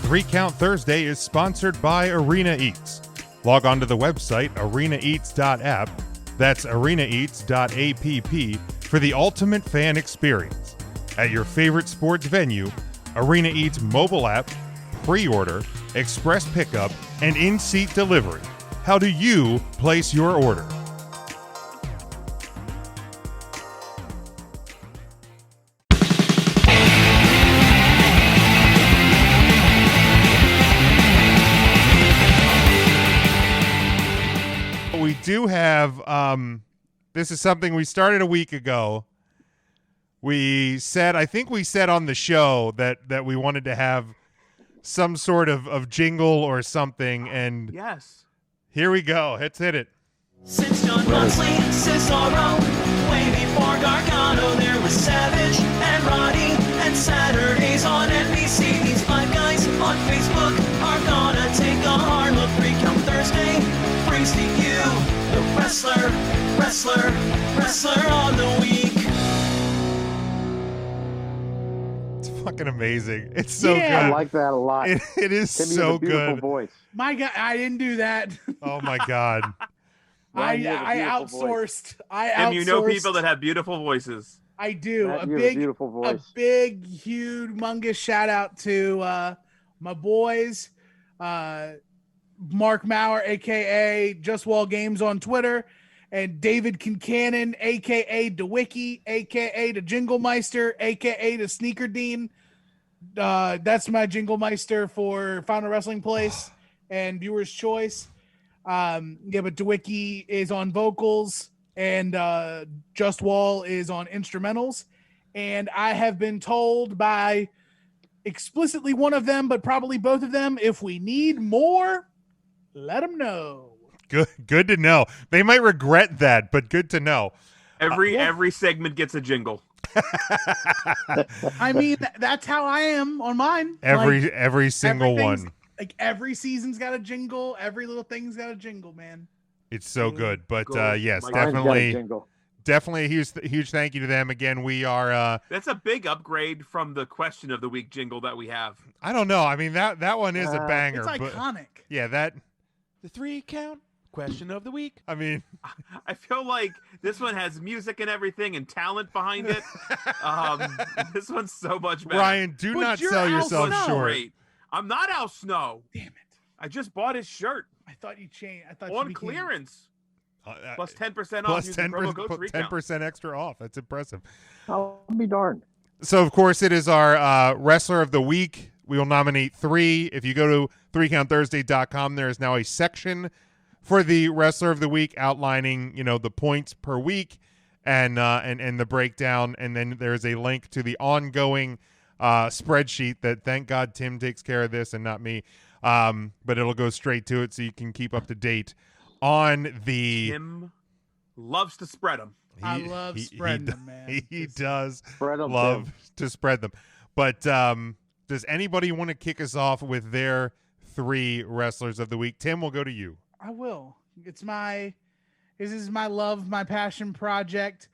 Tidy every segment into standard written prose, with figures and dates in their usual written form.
3 Count Thursday is sponsored by Arena Eats. Log on to the website arenaeats.app, that's arenaeats.app, for the ultimate fan experience. At your favorite sports venue, Arena Eats mobile app, pre-order, express pickup, and in-seat delivery. How do you place your order? We do have, this is something we started a week ago. I think we said on the show that we wanted to have some sort of jingle or something, and yes, here we go. Let's hit it. Since John Moxley and Cesaro, way before Gargano, there was Savage and Roddy, and Saturdays on NBC. These five guys on Facebook are gonna take a hard look. 3 Count Thursday brings to you the wrestler on the week. It's fucking amazing. It's so good. I like that a lot. It is Tim, you so have a beautiful good. voice. My God, I didn't do that. Oh my God. I You have a beautiful outsourced. Tim, you know people that have beautiful voices. I do. Matt, A you have big, beautiful voice. a big, humongous shout out to my boys, Mark Maurer, aka Just Wall Games on Twitter, and David Kincannon, aka DeWicki, aka the Jinglemeister, aka the Sneaker Dean. That's my Jinglemeister for Final Wrestling Place and Viewer's Choice. But DeWicki is on vocals and Just Wall is on instrumentals. And I have been told by explicitly one of them, but probably both of them, if we need more, let them know. Good to know. They might regret that, but good to know. Every segment gets a jingle. I mean, that's how I am on mine. Every single everything's- one. Like every season's got a jingle. Every little thing's got a jingle, man. It's so good. But yes, My Mine's got a definitely jingle. a huge thank you to them. Again, we are That's a big upgrade from the question of the week jingle that we have. I don't know. I mean that one is a banger. It's but iconic. yeah, the 3 Count question of the week. I mean, I feel like this one has music and everything and talent behind it. This one's so much better. Ryan, do But not you're sell Al yourself Snow. short. Great. I'm not Al Snow. Damn it! I just bought his shirt I thought you changed. I thought on you became- clearance. Plus 10% off Plus using promo code 3Count. 10% extra off. That's impressive. I'll be darned. So, of course, it is our Wrestler of the Week. We will nominate 3. If you go to 3countthursday.com, there is now a section for the Wrestler of the Week outlining, the points per week and the breakdown. And then there's a link to the ongoing spreadsheet that, thank God, Tim takes care of this and not me. But it'll go straight to it so you can keep up to date on the... Tim loves to spread them. I love spreading them, man. He does Spread 'em, love Tim. to spread them. But does anybody want to kick us off with their 3 wrestlers of the week? Tim, we'll go to you. I will. This is my love, my passion project.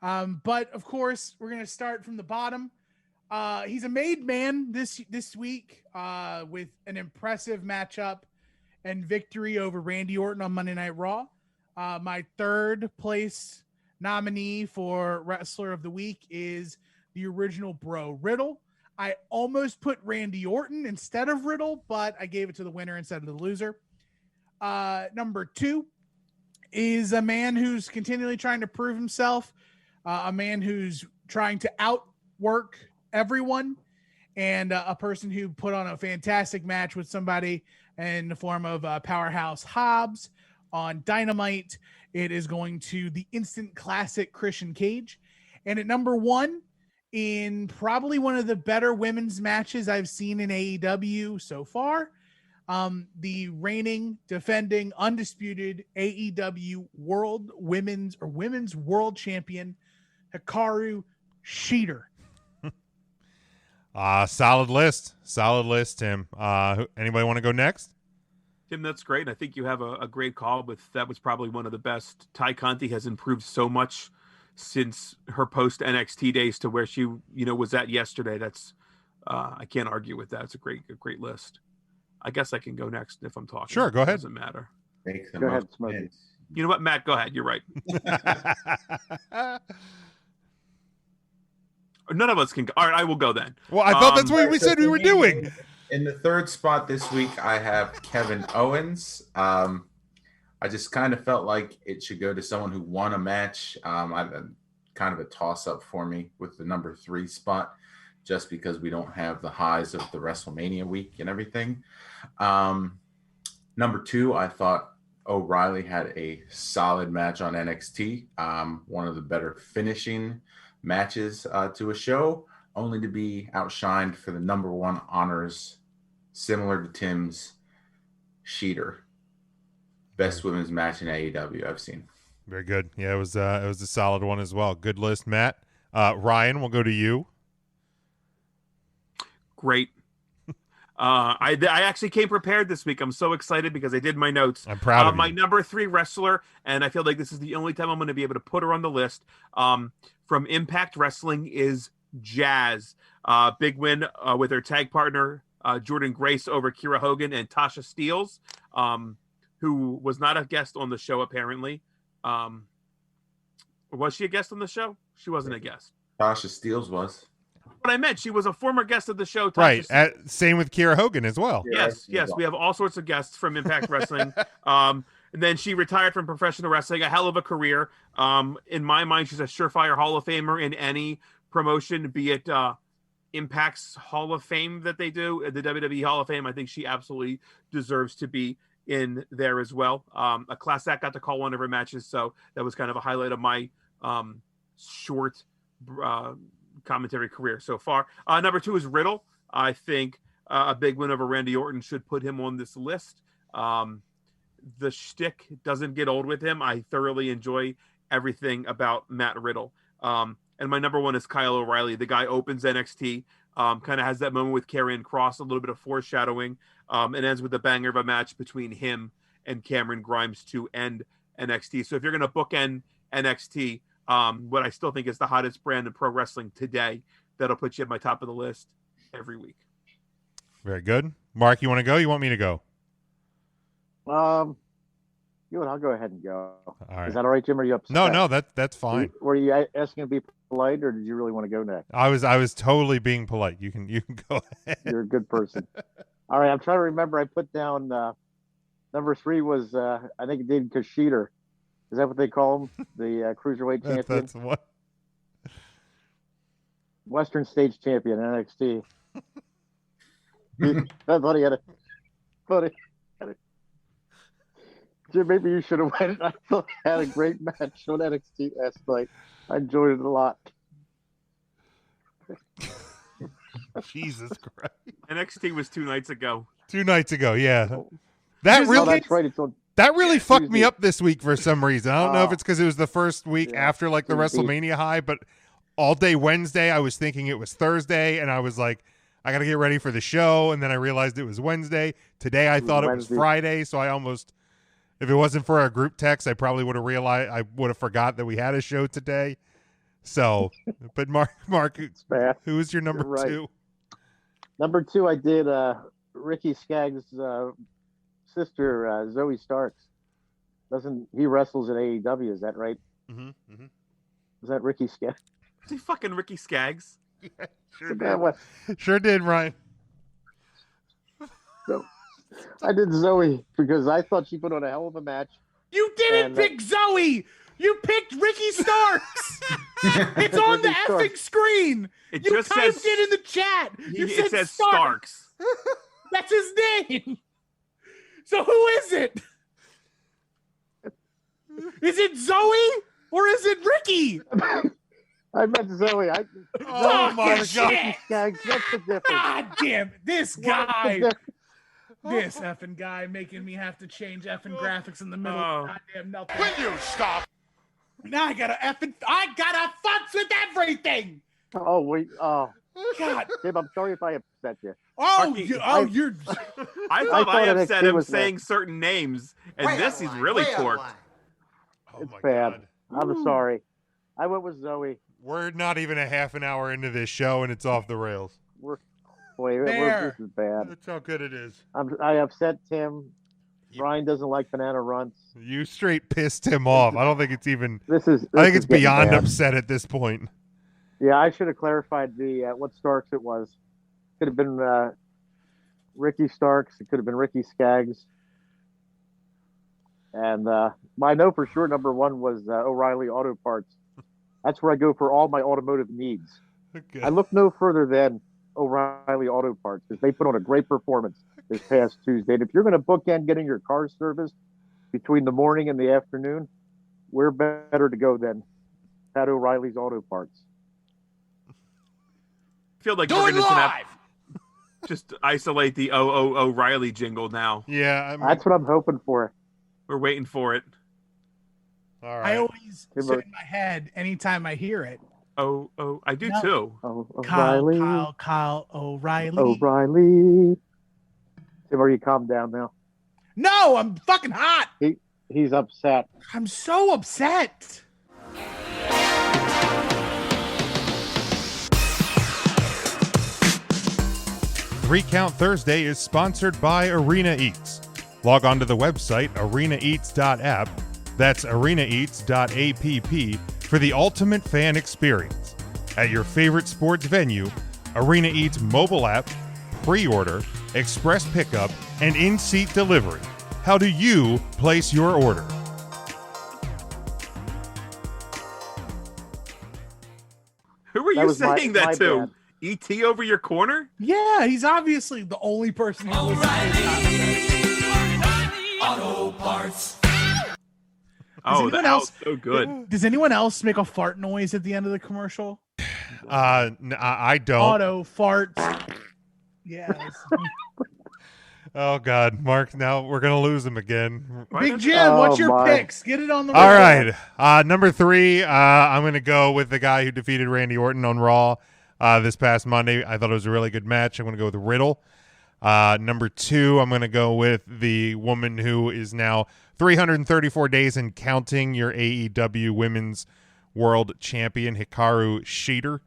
But of course, we're gonna start from the bottom. He's a made man this week with an impressive matchup and victory over Randy Orton on Monday Night Raw. My 3rd place nominee for Wrestler of the Week is the original Bro Riddle. I almost put Randy Orton instead of Riddle, but I gave it to the winner instead of the loser. Number 2 is a man who's continually trying to prove himself, a man who's trying to outwork everyone, and a person who put on a fantastic match with somebody in the form of Powerhouse Hobbs on Dynamite. It is going to the instant classic Christian Cage. And at number 1, in probably one of the better women's matches I've seen in AEW so far, the reigning, defending, undisputed AEW women's world champion, Hikaru Shida. Solid list, Tim. Anybody want to go next? Tim, that's great. I think you have a great call that was probably one of the best. Ty Conti has improved so much since her post NXT days to where she, was at yesterday. That's I can't argue with that. It's a great list. I guess I can go next if I'm talking. Sure, go ahead. Doesn't matter. Make the Go ahead, most Smokey. wins. You know what, Matt? Go ahead. You're right. None of us can go. All right, I will go then. Well, I thought that's what we So said we for were me, doing. In the third spot this week, I have Kevin Owens. I just kind of felt like it should go to someone who won a match. Kind of a toss-up for me with the number 3 spot, just because we don't have the highs of the WrestleMania week and everything. Number 2, I thought O'Reilly had a solid match on NXT. One of the better finishing matches to a show, only to be outshined for the number 1 honors, similar to Tim's, Sheeter. Best women's match in AEW I've seen. Very good. Yeah, it was a solid one as well. Good list, Matt. Ryan, we'll go to you. Great. I actually came prepared this week. I'm so excited because I did my notes. I'm proud of my you. number 3 wrestler, and I feel like this is the only time I'm going to be able to put her on the list. From Impact Wrestling is Jazz. Big win with her tag partner Jordan Grace over Kira Hogan and Tasha Steelz, who was not a guest on the show apparently. Was she a guest on the show? She wasn't a guest. Tasha Steelz was. What I meant, she was a former guest of the show. Tasha Right. Steelz. Same with Kira Hogan as well. Yes. We have all sorts of guests from Impact Wrestling. And then she retired from professional wrestling, a hell of a career. In my mind, she's a surefire Hall of Famer in any promotion, be it Impact's Hall of Fame that they do, the WWE Hall of Fame. I think she absolutely deserves to be in there as well. A class act, got to call one of her matches, so that was kind of a highlight of my short commentary career so far. Number 2 is Riddle. I think a big win over Randy Orton should put him on this list. The shtick doesn't get old with him. I thoroughly enjoy everything about Matt Riddle. And my number 1 is Kyle O'Reilly. The guy opens NXT, kind of has that moment with Karrion Kross, a little bit of foreshadowing, and ends with a banger of a match between him and Cameron Grimes to end NXT. So if you're going to bookend NXT, what I still think is the hottest brand in pro wrestling today, that'll put you at my top of the list every week. Very good. Mark, you want to go? You want me to go? You know what? I'll go ahead and go. All right. Is that all right, Jim? Or are you upset? No, that's fine. Were you asking to be polite, or did you really want to go next? I was totally being polite. You can go ahead. You're a good person. All right, I'm trying to remember. I put down number 3 was I think it did Kushida. Is that what they call him? The cruiserweight champion, That's what. Western States champion, NXT. I thought he had a. Jim, maybe you should have went. I thought he had a great match on NXT last night. I enjoyed it a lot. Jesus Christ. NXT was 2 nights ago. 2 nights ago, yeah. That Oh, really that's right. It's on. That really fucked me Tuesday. up this week for some reason. I don't know if Oh. it's because it was the first week Yeah, after like the Tuesday. WrestleMania high, but all day Wednesday I was thinking it was Thursday, and I was like, I got to get ready for the show, and then I realized it was Wednesday. Today I thought it was Wednesday. Friday, so I almost, if it wasn't for our group text, I probably would have realized, I would have forgot that we had a show today. So, but Mark, Bad. who is your number You're right. 2? Number 2, I did Ricky Skaggs' sister, Zoe Starks. Doesn't he wrestles at AEW? Is that right? Mm-hmm. Is that Ricky Skaggs? Is he fucking Ricky Skaggs? Sure Yeah, did. what? Sure did, Ryan. I did Zoe because I thought she put on a hell of a match. You didn't And, pick Zoe. You picked Ricky Starks. It's on the Ricky Starks. effing screen. It You just typed says it in the chat. You said it says Starks. Starks. That's his name. So who is it? Is it Zoe or is it Ricky? I meant Zoe. Oh my Fucking God. shit. Skaggs, what's the difference? God damn, this What's the guy. difference? This effing guy making me have to change effing graphics in the middle Oh. of goddamn nothing. Will you stop? Now I gotta fuck with everything. Oh wait. Oh, God. Tim, I'm sorry if I upset you. Oh, Marky, you're. I thought thought I NXT upset him was saying certain names, and this he's really torqued. Oh It's my bad. God. I'm sorry. I went with Zoe. We're not even a half an hour into this show, and it's off the rails. We're Boy, There. this is bad. That's how good it is. I upset Tim. Ryan doesn't like banana runts. You straight pissed him off. I don't think it's even. This is. I think it's getting beyond bad. upset at this point. Yeah, I should have clarified the what Starks it was. Could have been Ricky Starks. It could have been Ricky Skaggs. And I know for sure number one was O'Reilly Auto Parts. That's where I go for all my automotive needs. Okay. I look no further than O'Reilly Auto Parts because they put on a great performance this past Tuesday. And if you're going to bookend getting your car serviced between the morning and the afternoon, we're better to go than Pat O'Reilly's Auto Parts. I feel like Do we're it going to live. just isolate the O'Reilly jingle now. Yeah, I mean, That's what I'm hoping for. We're waiting for it. all I right. always sit in my head anytime I hear it. Oh, I do No. too. Oh, Kyle, O'Reilly. Kyle, O'Reilly. O'Reilly. Tim, are you calm down now? No, I'm fucking hot. He's upset. I'm so upset. Three Count Thursday is sponsored by Arena Eats. Log on to the website arenaeats.app. That's arenaeats.app for the ultimate fan experience. At your favorite sports venue, Arena Eats mobile app, pre-order, express pickup, and in-seat delivery. How do you place your order? Who are That you was my- saying that my to? bad. ET over your corner? Yeah, he's obviously the only person who listens to this podcast. Auto Parts. Oh, anyone that else- was so good. Does anyone else make a fart noise at the end of the commercial? I don't. Auto farts. Yes. Oh God, Mark! Now we're gonna lose him again. Big Jim, what's your my. picks? Get it on the All record. right, number three. I'm gonna go with the guy who defeated Randy Orton on Raw this past Monday. I thought it was a really good match. I'm gonna go with Riddle. Number two, I'm gonna go with the woman who is now 334 days and counting your AEW Women's World Champion, Hikaru Shida.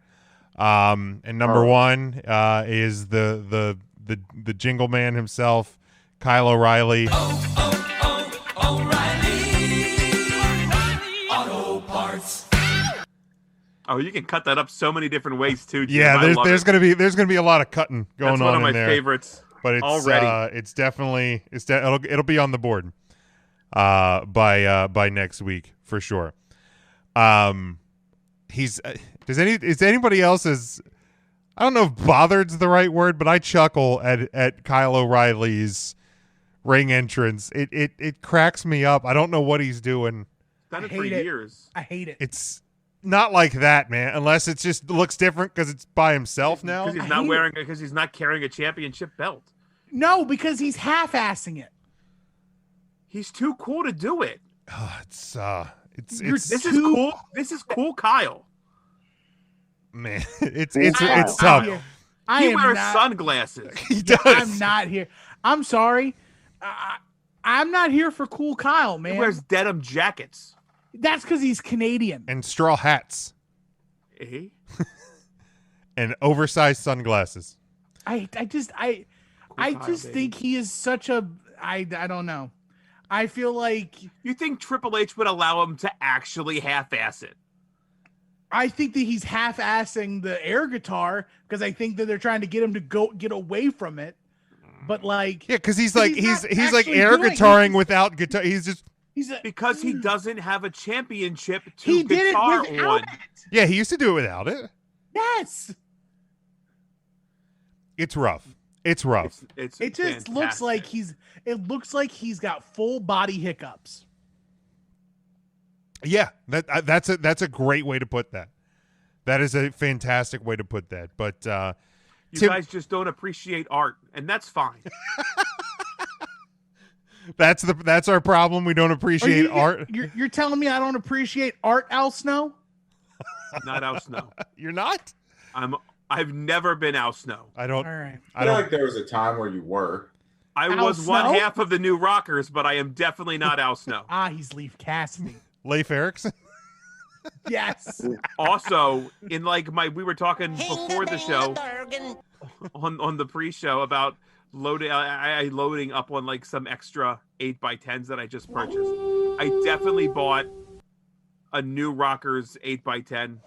And number one is the Jingle Man himself, Kyle O'Reilly. O'Reilly. Auto Parts. Oh, you can cut that up so many different ways too. Jim. Yeah, I love there's it. gonna be a lot of cutting going That's one on of my in there, favorites. but it's already. it's definitely it'll be on the board by next week for sure. Is anybody else as I don't know if bothered's the right word, but I chuckle at Kyle O'Reilly's ring entrance. It cracks me up. I don't know what he's doing. Done I it for hate it. years. I hate it. It's not like that, man. Unless it just looks different because it's by himself now. Because he's I not hate wearing because he's not carrying a championship belt. No, because he's half-assing it. He's too cool to do it. It's This is cool. This is cool, Kyle. man. It's I'm tough. here. I He am wears not, sunglasses. He does. I'm not here. I'm sorry. I'm not here for cool Kyle, He man. wears denim jackets. That's because he's Canadian. And straw hats Eh? and oversized sunglasses. I just Kyle, baby. think he is such a I don't know. I feel like You think Triple H would allow him to actually half-ass it? I think that he's half-assing the air guitar because I think that they're trying to get him to get away from it. But like, Yeah, because he's But like he's he's not like actually air doing it. guitaring without guitar. He's just he's a, Because he doesn't have a championship to he did it guitar without on. it. yeah. He used to do it without it. Yes, It's rough. It's rough. It's it just looks like he's got full body hiccups. Yeah, that's a great way to put that. That is a fantastic way to put that. But you Tim- guys just don't appreciate art, and that's fine. that's our problem. We don't appreciate art. You're telling me I don't appreciate art, Al Snow? Not Al Snow. You're not. I've never been Al Snow. I don't. All right. I feel like there was a time where you were. I Al was one Snow? half of the New Rockers, but I am definitely not Al Snow. He's Leaf Cassidy. Leif Erikson. Yes. Also, in like we were talking before the show. on the pre-show about loading up on like some extra 8x10s that I just purchased. I definitely bought a new Rockers 8x10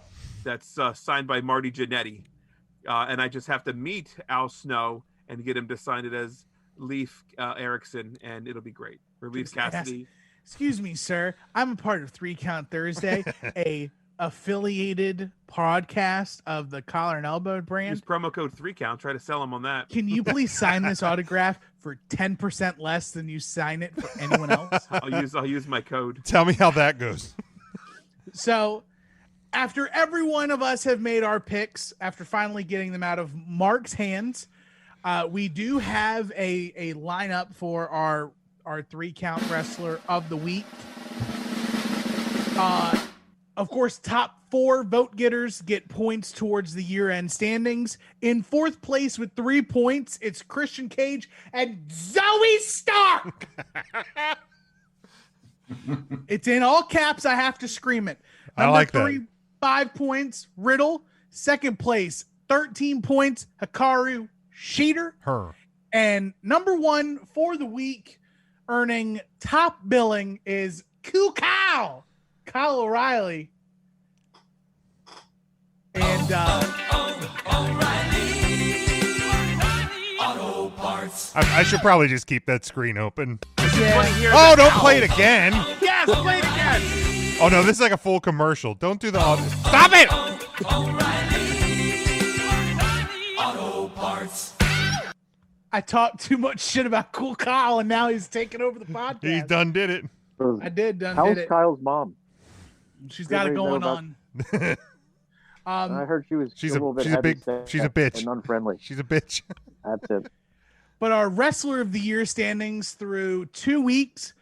that's signed by Marty Jannetty, and I just have to meet Al Snow and get him to sign it as Leaf Erickson, and it'll be great. Or Leaf Cassidy. Excuse me, sir. I'm a part of 3 Count Thursday, a affiliated podcast of the Collar and Elbow brand. Use promo code 3count. Try to sell them on that. Can you please sign this autograph for 10% less than you sign it for anyone else? I'll use my code. Tell me how that goes. So, after every one of us have made our picks, after finally getting them out of Mark's hands, we do have a lineup for our 3 Count Wrestler of the Week. Of course, top 4 vote getters get points towards the year-end standings. In 4th place with 3 points, it's Christian Cage and Zoe Stark. It's in all caps. I have to scream it. I like 3, that. 5 points, Riddle. 2nd place, 13 points, Hikaru Shida. Her. And number 1 for the week, earning top billing, is Kyle O'Reilly. And Auto Parts. I should probably just keep that screen open. yeah, Oh, don't play it again. yes, play it again. Oh, no, this is like a full commercial. Don't do the audio. Stop it! Auto Parts. I talked too much shit about Cool Kyle, and now he's taking over the podcast. He done did it. I did How's it. Kyle's mom? She's got it Everybody going know on. I heard she was She's a little bit she's a big heavy-set she's a bitch. and unfriendly. She's a bitch. That's it. But our Wrestler of the Year standings through 2 weeks,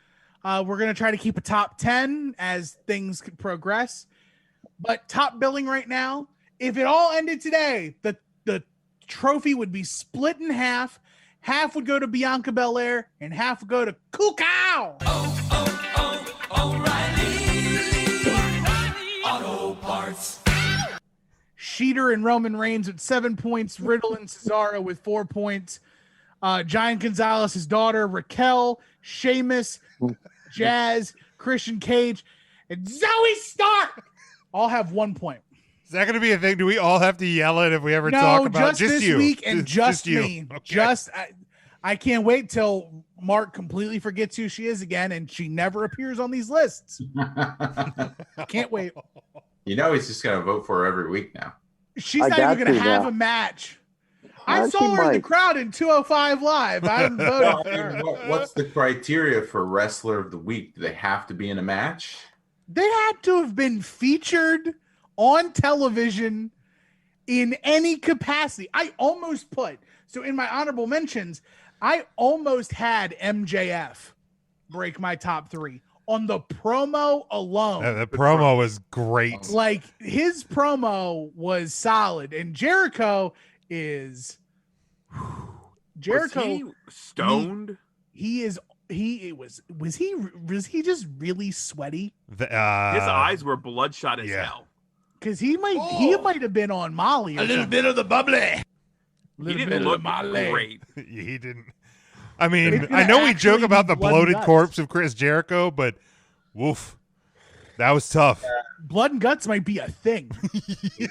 we're going to try to keep a top 10 as things could progress. But top billing right now, if it all ended today, the trophy would be split in half. Half would go to Bianca Belair, and half would go to Kukau. Auto Parts. Sheeter and Roman Reigns with 7 points. Riddle and Cesaro with 4 points. Giant Gonzalez, his daughter, Raquel, Sheamus, Jazz, Christian Cage, and Zoe Stark all have 1 point. Is that going to be a thing? Do we all have to yell it if we ever No, talk about just this you? week and just you. me. Okay. I can't wait till Mark completely forgets who she is again and she never appears on these lists. Can't wait. You know he's just gonna vote for her every week now. She's I not got even going to to have now. a match. I She saw her in the might. crowd in 205 Live. I'm Well, voting I for mean, her. what's the criteria for wrestler of the week? Do they have to be in a match? They had to have been featured on television in any capacity. I almost put, so in my honorable mentions, I almost had MJF break my top 3 on the promo alone. The promo was great. Like, his promo was solid, and Jericho is Jericho. Was he stoned? Was he just really sweaty? The, His eyes were bloodshot as yeah. hell. Because he might have been on Molly. Or something. bit of the bubbly. He didn't look great. He didn't. I mean, It's I gonna know we joke actually about be the blood and bloated guts. corpse of Chris Jericho, but woof, that was tough. Blood and guts might be a thing. He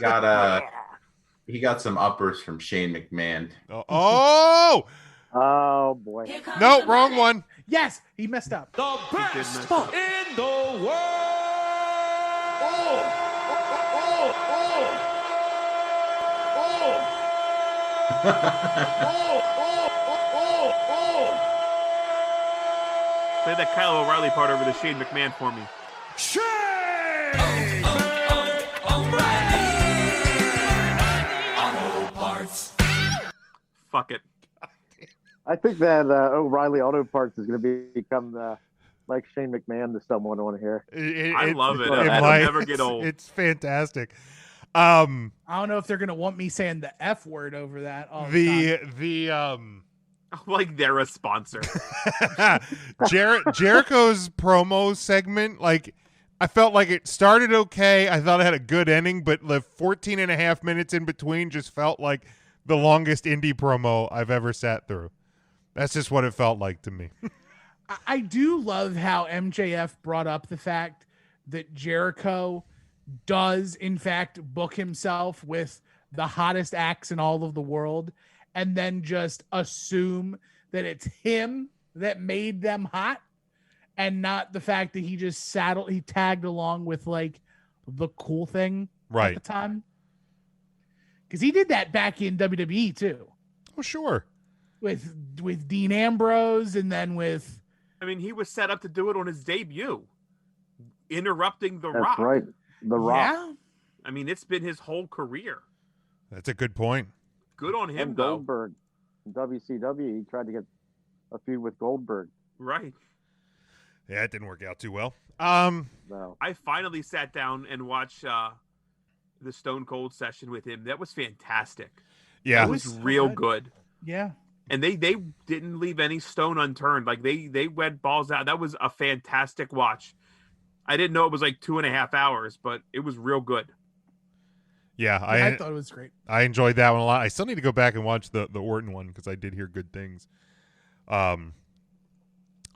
got some uppers from Shane McMahon. Oh Oh boy. no, wrong one. Yes, he messed up. The best best Fuck. in the world. Play that Kyle O'Reilly part over the Shane McMahon for me. Auto Parts. Fuck it. I think that O'Reilly Auto Parts is going to become like Shane McMahon to someone on here. I love it. It'll It'll might. never get old. It's fantastic. I don't know if they're gonna want me saying the F word over that. All the time. Like they're a sponsor. Jericho's promo segment, like, I felt like it started okay. I thought it had a good ending, but the 14 and a half minutes in between just felt like the longest indie promo I've ever sat through. That's just what it felt like to me. I do love how MJF brought up the fact that Jericho does, in fact, book himself with the hottest acts in all of the world and then just assume that it's him that made them hot and not the fact that he tagged along with like the cool thing Right. at the time. Because he did that back in WWE too. Oh, sure. With Dean Ambrose and then with... I mean, he was set up to do it on his debut, interrupting The That's Rock. right. The Rock. Yeah. I mean, it's been his whole career. That's a good point. Good on him, And though. Goldberg. In WCW, he tried to get a feud with Goldberg. Right. Yeah, it didn't work out too well. No. I finally sat down and watched the Stone Cold session with him. That was fantastic. Yeah. It was so real good. good. Yeah. And they didn't leave any stone unturned. Like they went balls out. That was a fantastic watch. I didn't know it was like 2.5 hours, but it was real good. Yeah, I thought it was great. I enjoyed that one a lot. I still need to go back and watch the Orton one because I did hear good things on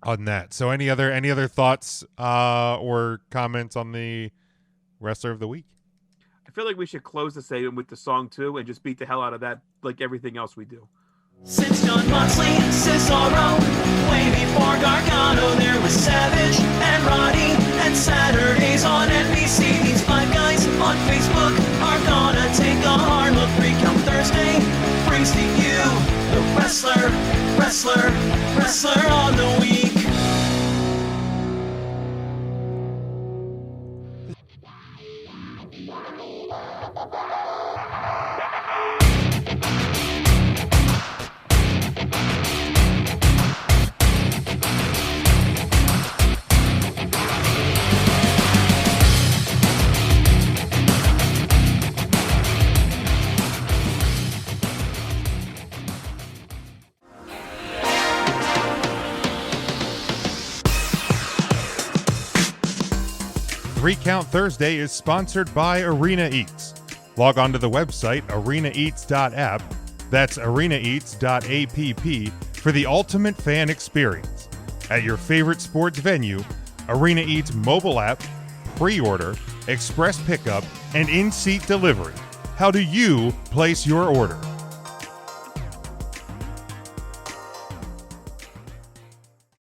that. So any other thoughts or comments on the wrestler of the week? I feel like we should close the segment with the song too and just beat the hell out of that like everything else we do. Since John Moxley and Cesaro, way before Gargano, there was Savage and Roddy, and Saturdays on NBC. These five guys on Facebook are gonna take a hard look. Recount Thursday brings to you the wrestler on the week. Three Count Thursday is sponsored by Arena Eats. Log on to the website arenaeats.app, that's arenaeats.app, for the ultimate fan experience. At your favorite sports venue, Arena Eats mobile app, pre-order, express pickup, and in-seat delivery. How do you place your order?